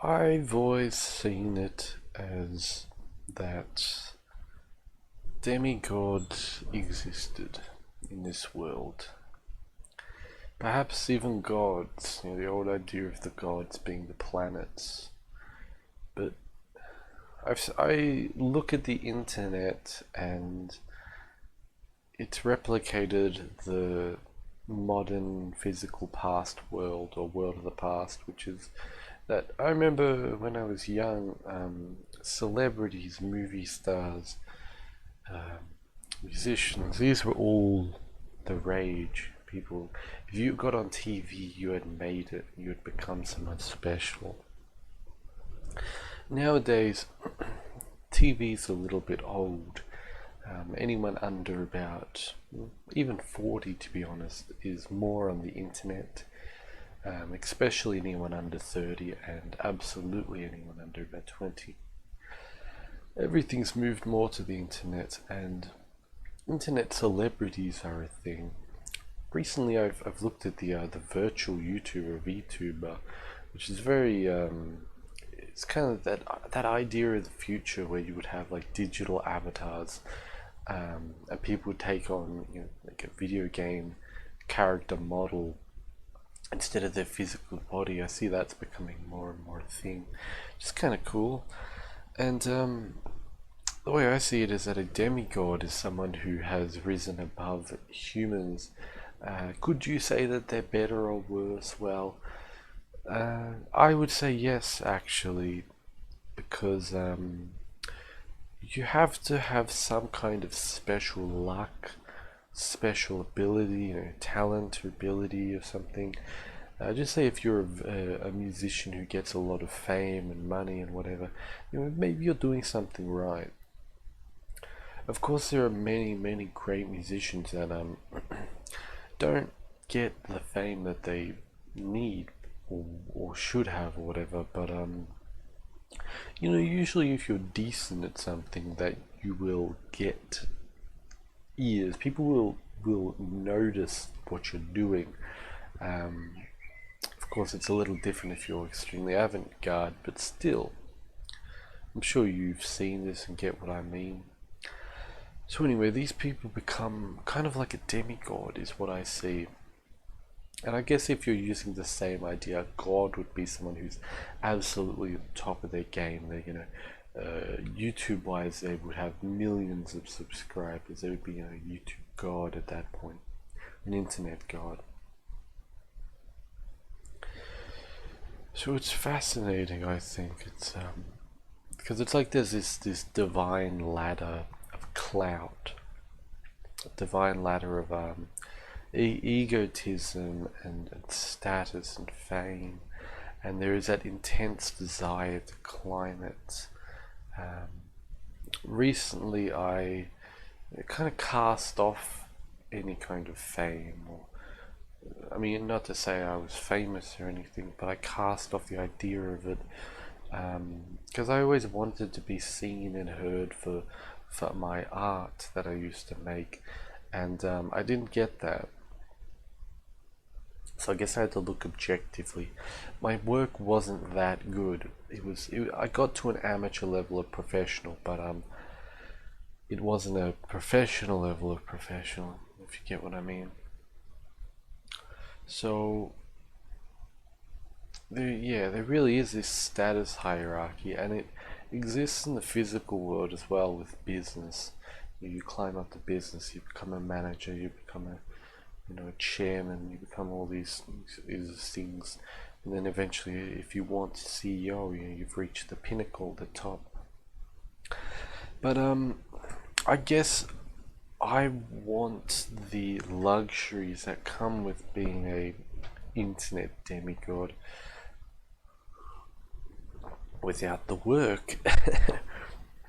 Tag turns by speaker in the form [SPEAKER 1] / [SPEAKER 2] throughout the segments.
[SPEAKER 1] I've always seen it as that demigods existed in this world. Perhaps even gods, the old idea of the gods being the planets. But I look at the internet and it's replicated the modern physical past world or world of the past, which is that I remember when I was young, celebrities, movie stars, musicians, these were all the rage. People, if you got on TV, you had made it, you had become someone special. Nowadays, TV's a little bit old. Anyone under about, even 40 to be honest, is more on the internet, especially anyone under 30 and absolutely anyone under about 20. Everything's moved more to the internet, and internet celebrities are a thing. Recently, I've looked at the virtual YouTuber, VTuber, which is very it's kind of that idea of the future where you would have like digital avatars, and people would take on like a video game character model instead of their physical body. I see that's becoming more and more a thing. Just kind of cool. And the way I see it is that a demigod is someone who has risen above humans. Could you say that they're better or worse? Well, I would say yes, actually, because you have to have some kind of special luck, special ability, talent or ability or something. Just say if you're a musician who gets a lot of fame and money and whatever, maybe you're doing something right. Of course, there are many, many great musicians that don't get the fame that they need or should have or whatever, but usually if you're decent at something, that you will get ears. People will notice what you're doing. Of course, it's a little different if you're extremely avant-garde, but still, I'm sure you've seen this and get what I mean. So anyway, these people become kind of like a demigod is what I see. And I guess if you're using the same idea, God would be someone who's absolutely at the top of their game. YouTube wise, they would have millions of subscribers. They would be a YouTube god at that point, an internet god. So it's fascinating, I think. It's because it's like there's this divine ladder of clout, a divine ladder of egotism and status and fame, and there is that intense desire to climb it. Recently, I kind of cast off any kind of fame, or I mean, not to say I was famous or anything, but I cast off the idea of it because I always wanted to be seen and heard for my art that I used to make, and I didn't get that. So I guess I had to look objectively. My work wasn't that good. I got to an amateur level of professional, but it wasn't a professional level of professional, if you get what I mean. So there really is this status hierarchy, and it exists in the physical world as well with business. You climb up the business, you become a manager, you become a chairman, you become all these things, and then eventually, if you want CEO, you've reached the pinnacle, the top. But I guess I want the luxuries that come with being a internet demigod without the work.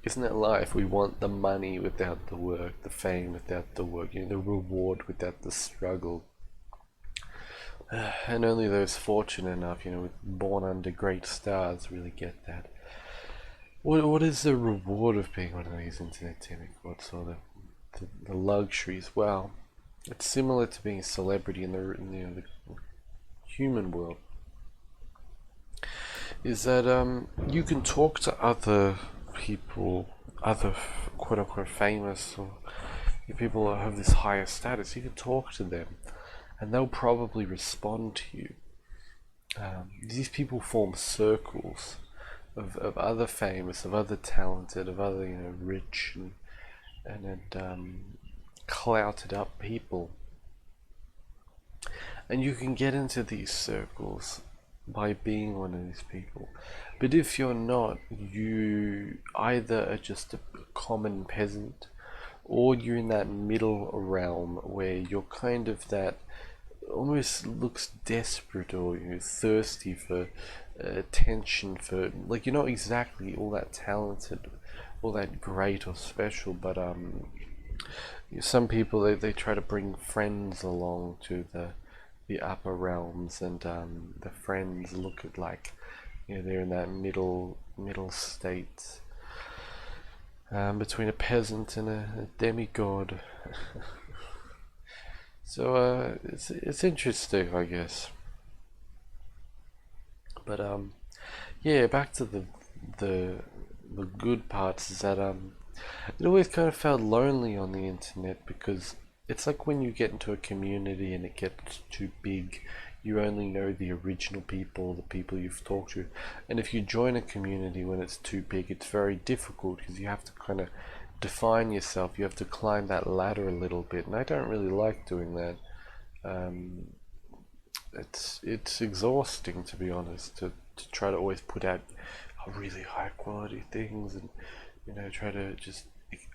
[SPEAKER 1] Isn't that life? We want the money without the work, the fame without the work, the reward without the struggle. And only those fortunate enough, born under great stars, really get that. What is the reward of being one of these internet demigods, or the luxuries? Well, it's similar to being a celebrity in the human world. is that you can talk to other people, other quote unquote famous or people that have this higher status. You can talk to them, and they'll probably respond to you. These people form circles of other famous, of other talented, of other rich and clouted up people, and you can get into these circles by being one of these people. But if you're not, you either are just a common peasant, or you're in that middle realm where you're kind of that almost looks desperate, or thirsty for attention, for like you're not exactly all that talented, all that great or special, but some people they try to bring friends along to the upper realms, and the friends look at like they're in that middle state between a peasant and a demigod. So it's interesting, I guess. But yeah, back to the the good parts is that it always kind of felt lonely on the internet, because it's like when you get into a community and it gets too big, you only know the original people, the people you've talked to. And if you join a community when it's too big, it's very difficult because you have to kind of define yourself. You have to climb that ladder a little bit, and I don't really like doing that. Um, it's exhausting, to be honest, to try to always put out really high quality things, and try to just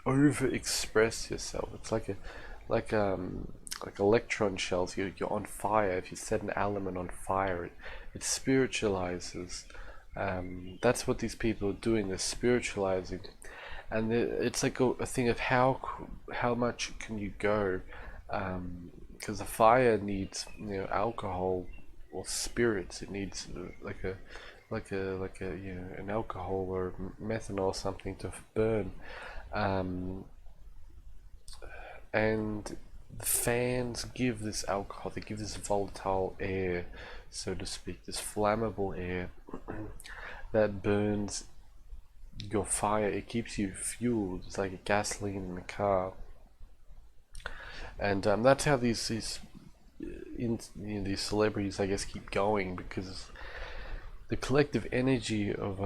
[SPEAKER 1] over express yourself. It's like electron shells. You're on fire. If you set an element on fire, it spiritualizes. That's what these people are doing. They're spiritualizing, and it's like a thing of how much can you go, because the fire needs alcohol or spirits. It needs like a an alcohol or methanol or something to burn, um, and the fans give this alcohol. They give this volatile air, so to speak, this flammable air that burns your fire. It keeps you fueled. It's like a gasoline in a car, and that's how these celebrities, I guess, keep going, because the collective energy of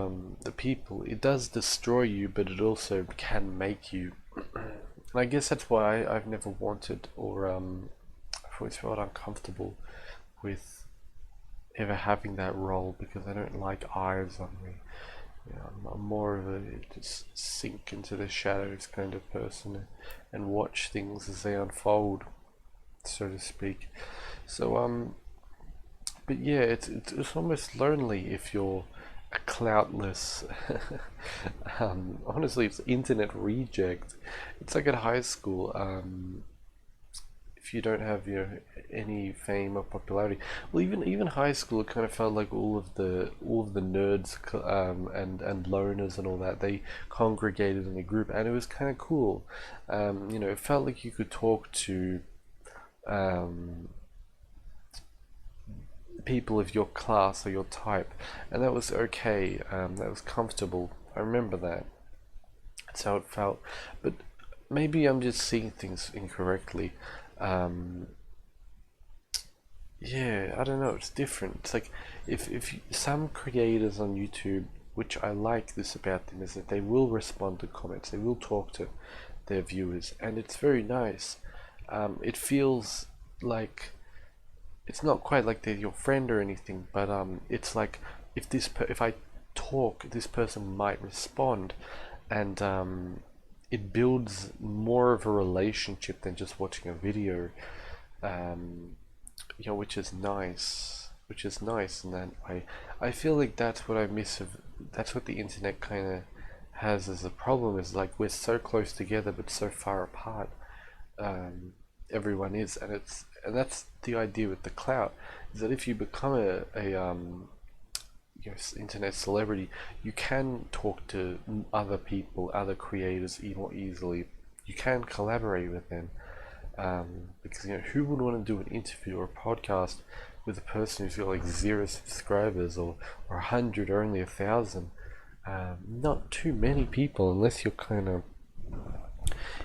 [SPEAKER 1] the people, it does destroy you, but it also can make you. And I guess that's why I've never wanted, or I've always felt uncomfortable with ever having that role, because I don't like eyes on me. I'm more of a just sink into the shadows kind of person, and watch things as they unfold, so to speak. So but yeah, it's almost lonely if you're a cloutless honestly, it's internet reject. It's like at high school, if you don't have any fame or popularity. Well, even high school, it kind of felt like all of the nerds, and loners and all that, they congregated in a group, and it was kind of cool. It felt like you could talk to um, people of your class or your type, and that was okay. That was comfortable. I remember that. That's how it felt. But maybe I'm just seeing things incorrectly. Um, yeah, I don't know. It's different. It's like some creators on YouTube, which I like this about them, is that they will respond to comments. They will talk to their viewers, and it's very nice. It feels like it's not quite like they're your friend or anything, but it's like if I talk, this person might respond, and it builds more of a relationship than just watching a video, um, which is nice. Which is nice, and then I feel like that's what I miss of. That's what the internet kind of has as a problem, is like we're so close together but so far apart. um, Everyone is, and that's the idea with the clout, is that if you become a internet celebrity, you can talk to other people, other creators more easily. You can collaborate with them, because who would want to do an interview or a podcast with a person who's got like 0 subscribers, or 100 or only 1,000. Not too many people, unless you're kind of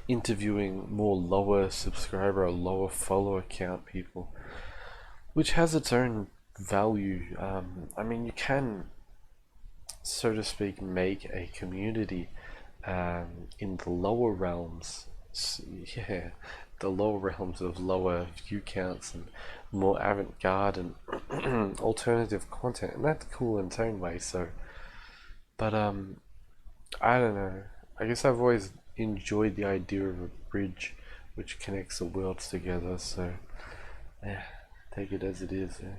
[SPEAKER 1] interviewing more lower subscriber or lower follower count people, which has its own value. I mean, you can, so to speak, make a community in the lower realms. Yeah, the lower realms of lower view counts and more avant-garde and alternative content, and that's cool in its own way. So, but I don't know. I guess I've always enjoyed the idea of a bridge which connects the worlds together. So, yeah, take it as it is. Yeah.